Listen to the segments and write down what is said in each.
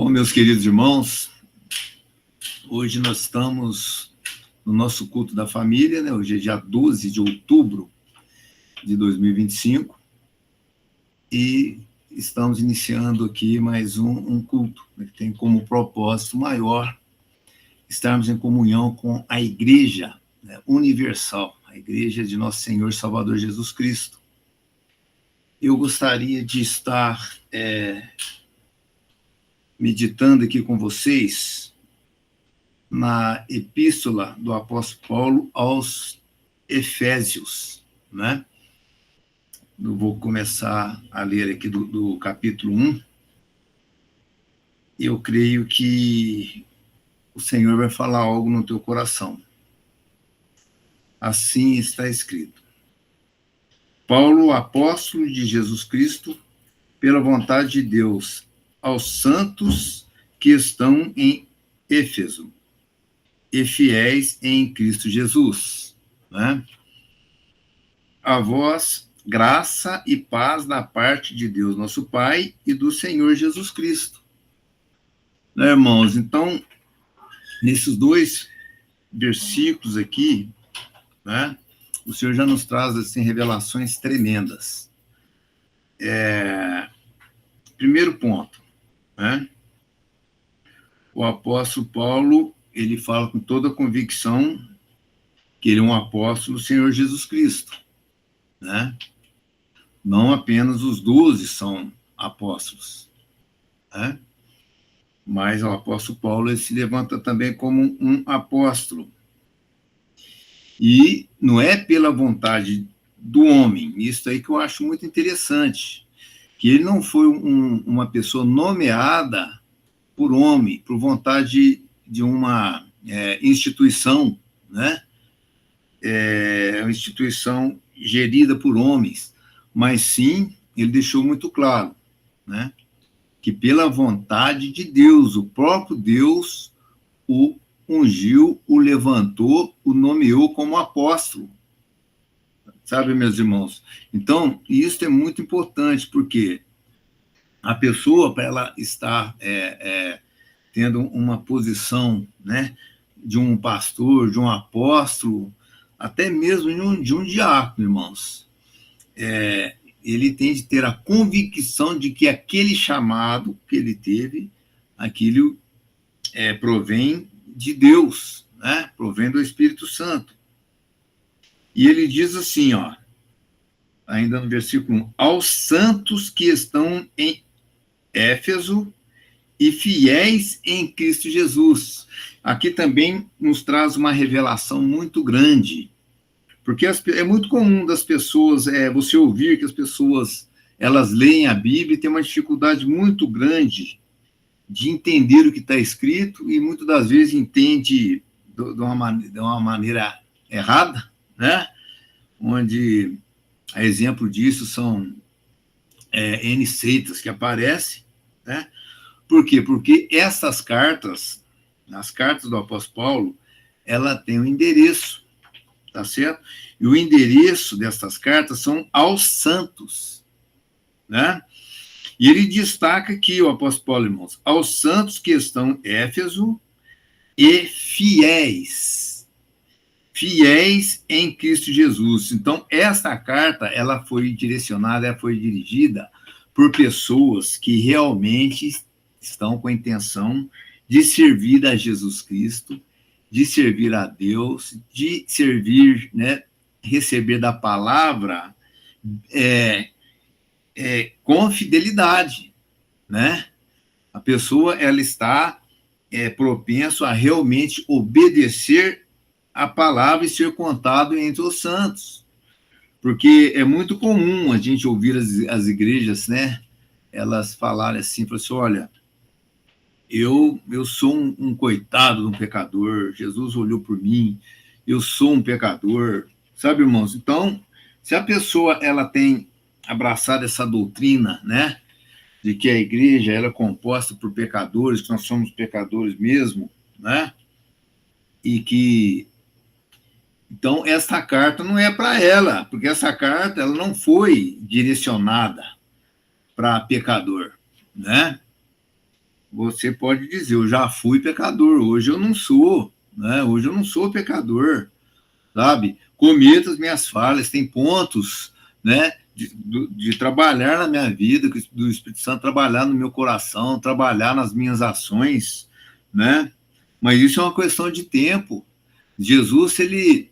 Bom, meus queridos irmãos, hoje nós estamos no nosso culto da família, né? Hoje é dia 12 de outubro de 2025 e estamos iniciando aqui mais um culto, né, que tem como propósito maior estarmos em comunhão com a Igreja, né, universal, a Igreja de Nosso Senhor Salvador Jesus Cristo. Eu gostaria de estar meditando aqui com vocês na epístola do apóstolo Paulo aos Efésios, né? Eu vou começar a ler aqui do capítulo 1. Eu creio que o Senhor vai falar algo no teu coração. Assim está escrito. Paulo, apóstolo de Jesus Cristo, pela vontade de Deus, aos santos que estão em Éfeso e fiéis em Cristo Jesus, né? A vós, graça e paz da parte de Deus, nosso Pai, e do Senhor Jesus Cristo. Né, irmãos? Então, nesses dois versículos aqui, né, o Senhor já nos traz assim, revelações tremendas. Primeiro ponto, né? O apóstolo Paulo, ele fala com toda a convicção que ele é um apóstolo do Senhor Jesus Cristo, né? Não apenas os 12 são apóstolos, né? Mas o apóstolo Paulo ele se levanta também como um apóstolo. E não é pela vontade do homem, isso aí que eu acho muito interessante, que ele não foi uma pessoa nomeada por homem, por vontade de uma instituição, né? Uma instituição gerida por homens, mas sim, ele deixou muito claro, né, que pela vontade de Deus, o próprio Deus o ungiu, o levantou, o nomeou como apóstolo. Sabe, meus irmãos? Então, isso é muito importante, porque a pessoa, para ela estar tendo uma posição, né, de um pastor, de um apóstolo, até mesmo de um diácono, irmãos, ele tem de ter a convicção de que aquele chamado que ele teve, aquilo provém de Deus, né? Provém do Espírito Santo. E ele diz assim, ó, ainda no versículo 1, aos santos que estão em Éfeso e fiéis em Cristo Jesus. Aqui também nos traz uma revelação muito grande, porque é muito comum das pessoas, você ouvir que as pessoas, elas leem a Bíblia e têm uma dificuldade muito grande de entender o que está escrito e muitas das vezes entende de uma maneira errada, né? Onde, a exemplo disso, são N seitas que aparecem, né? Por quê? Porque essas cartas, as cartas do apóstolo Paulo, ela tem um endereço, tá certo? E o endereço dessas cartas são aos santos, né? E ele destaca aqui, o apóstolo Paulo, irmãos, aos santos que estão em Éfeso e fiéis em Cristo Jesus. Então, essa carta, ela foi direcionada, ela foi dirigida por pessoas que realmente estão com a intenção de servir a Jesus Cristo, de servir a Deus, de servir, né, receber da palavra com fidelidade, né? A pessoa, ela está propenso a realmente obedecer a palavra e ser contado entre os santos. Porque é muito comum a gente ouvir as igrejas, né? Elas falarem assim, olha, eu sou um coitado de um pecador, Jesus olhou por mim, eu sou um pecador, sabe, irmãos? Então, se a pessoa, ela tem abraçado essa doutrina, né, de que a igreja, ela é composta por pecadores, que nós somos pecadores mesmo, né, e que, então, essa carta não é para ela, porque essa carta, ela não foi direcionada para pecador, né? você pode dizer, eu já fui pecador, hoje eu não sou, né? Hoje eu não sou pecador, sabe? Cometo as minhas falhas, tem pontos, né? De trabalhar na minha vida, do Espírito Santo trabalhar no meu coração, trabalhar nas minhas ações, né? Mas isso é uma questão de tempo. Jesus, ele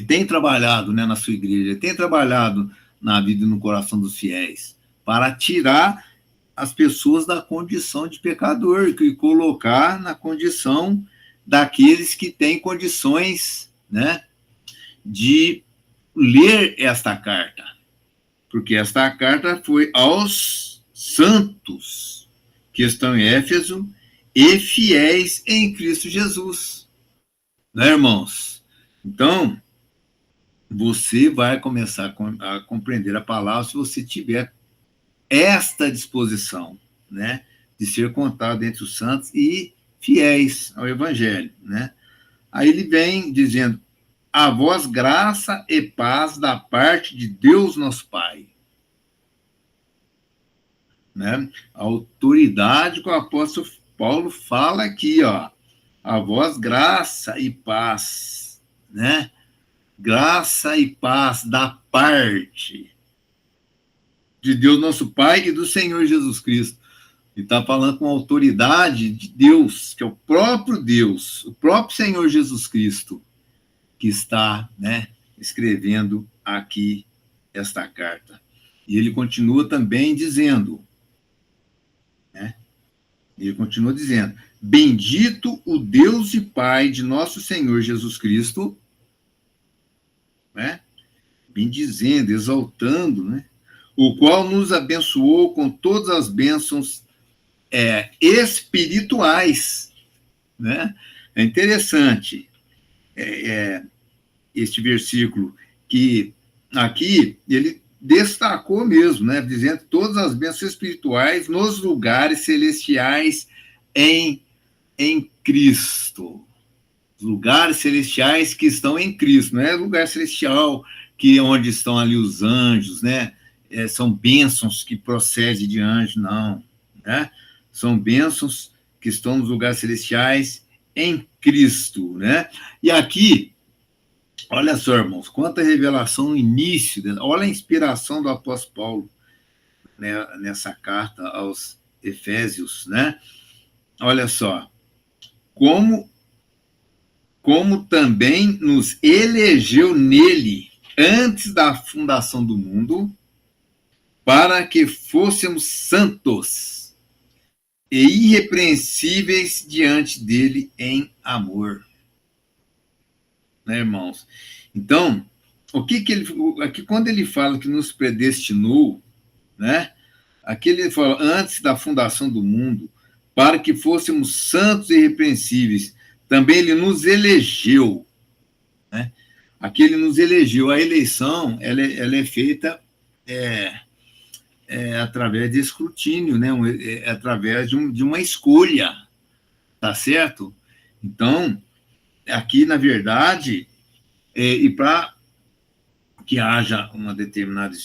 tem trabalhado, né, na sua igreja, ele tem trabalhado na vida e no coração dos fiéis para tirar as pessoas da condição de pecador e colocar na condição daqueles que têm condições, né, de ler esta carta, porque esta carta foi aos santos que estão em Éfeso e fiéis em Cristo Jesus, né, irmãos? Então, você vai começar a compreender a palavra se você tiver esta disposição, né, de ser contado entre os santos e fiéis ao Evangelho, né? Aí ele vem dizendo: a vós graça e paz da parte de Deus nosso Pai, né? A autoridade que o apóstolo Paulo fala aqui, ó, a vós graça e paz, né? Graça e paz da parte de Deus nosso Pai e do Senhor Jesus Cristo. Ele está falando com a autoridade de Deus, que é o próprio Senhor Jesus Cristo, que está, né, escrevendo aqui esta carta. E ele continua também dizendo, né, ele continua dizendo: bendito o Deus e Pai de nosso Senhor Jesus Cristo, né, bendizendo, exaltando, né, o qual nos abençoou com todas as bênçãos espirituais, né? É interessante este versículo, que aqui ele destacou mesmo, né? Dizendo todas as bênçãos espirituais nos lugares celestiais em Cristo. Os lugares celestiais que estão em Cristo, não é lugar celestial que onde estão ali os anjos, né? São bênçãos que procedem de anjo, não, né? São bênçãos que estão nos lugares celestiais em Cristo, né? E aqui, olha só, irmãos, quanta revelação no início, olha a inspiração do apóstolo Paulo, né, nessa carta aos Efésios, né? Olha só, como também nos elegeu nele antes da fundação do mundo, para que fôssemos santos e irrepreensíveis diante dele em amor. Né, irmãos? Então, o que ele aqui quando ele fala que nos predestinou, né? Aqui ele fala antes da fundação do mundo, para que fôssemos santos e irrepreensíveis. Também ele nos elegeu, né? Aqui ele nos elegeu. A eleição ela é feita através de escrutínio, né? Através de uma escolha, tá certo? Então, aqui, na verdade, e para que haja uma determinada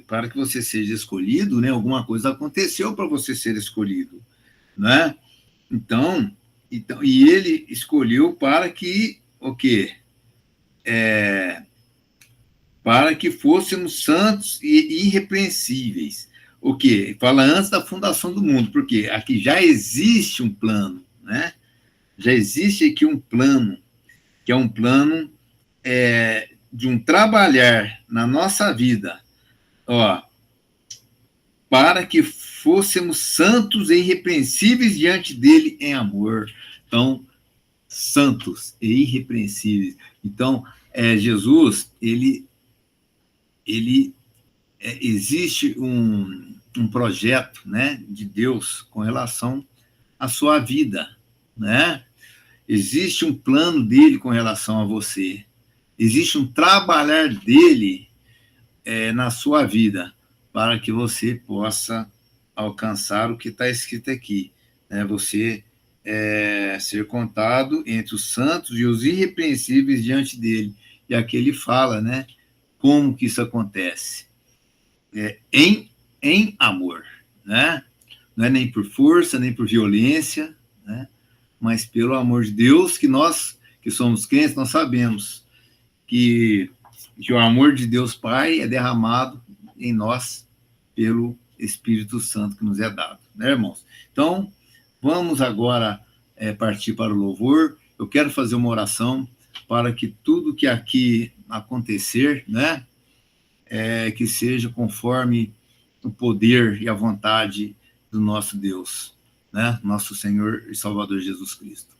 para que você seja escolhido, né? Alguma coisa aconteceu para você ser escolhido, né? Então, e ele escolheu para que o quê? Para que fôssemos santos e irrepreensíveis. O quê? Fala antes da fundação do mundo, porque aqui já existe um plano, né? Já existe aqui um plano, que é um plano de um trabalhar na nossa vida, ó, para que fôssemos santos e irrepreensíveis diante dele em amor. Então, santos e irrepreensíveis. Então, Jesus, existe um projeto, né, de Deus com relação à sua vida, né? Existe um plano dele com relação a você. Existe um trabalhar dele na sua vida para que você possa alcançar o que está escrito aqui, né? Você ser contado entre os santos e os irrepreensíveis diante dele. E aqui ele fala, né? Como que isso acontece? Em amor, né? não é nem por força, nem por violência, né? Mas pelo amor de Deus, que nós, que somos crentes, nós sabemos que o amor de Deus Pai é derramado em nós pelo Espírito Santo que nos é dado, né, irmãos? Então, vamos agora partir para o louvor. Eu quero fazer uma oração para que tudo que aqui acontecer, né, que seja conforme o poder e a vontade do nosso Deus, né, nosso Senhor e Salvador Jesus Cristo.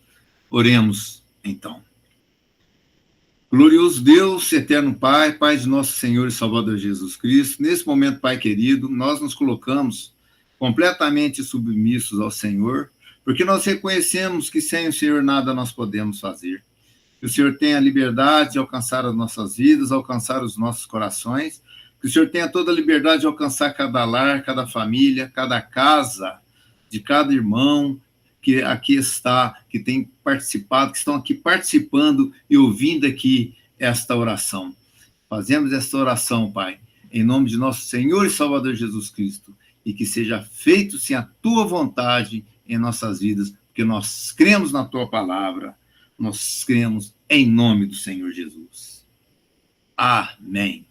Oremos, então. Glorioso Deus, eterno Pai, Pai de nosso Senhor e Salvador Jesus Cristo, nesse momento, Pai querido, nós nos colocamos completamente submissos ao Senhor, porque nós reconhecemos que sem o Senhor nada nós podemos fazer. Que o Senhor tenha a liberdade de alcançar as nossas vidas, alcançar os nossos corações, que o Senhor tenha toda a liberdade de alcançar cada lar, cada família, cada casa, de cada irmão que aqui está, que tem participado, que estão aqui participando e ouvindo aqui esta oração. Fazemos esta oração, Pai, em nome de nosso Senhor e Salvador Jesus Cristo, e que seja feito, sim, a Tua vontade em nossas vidas, porque nós cremos na Tua palavra, nós cremos em nome do Senhor Jesus. Amém.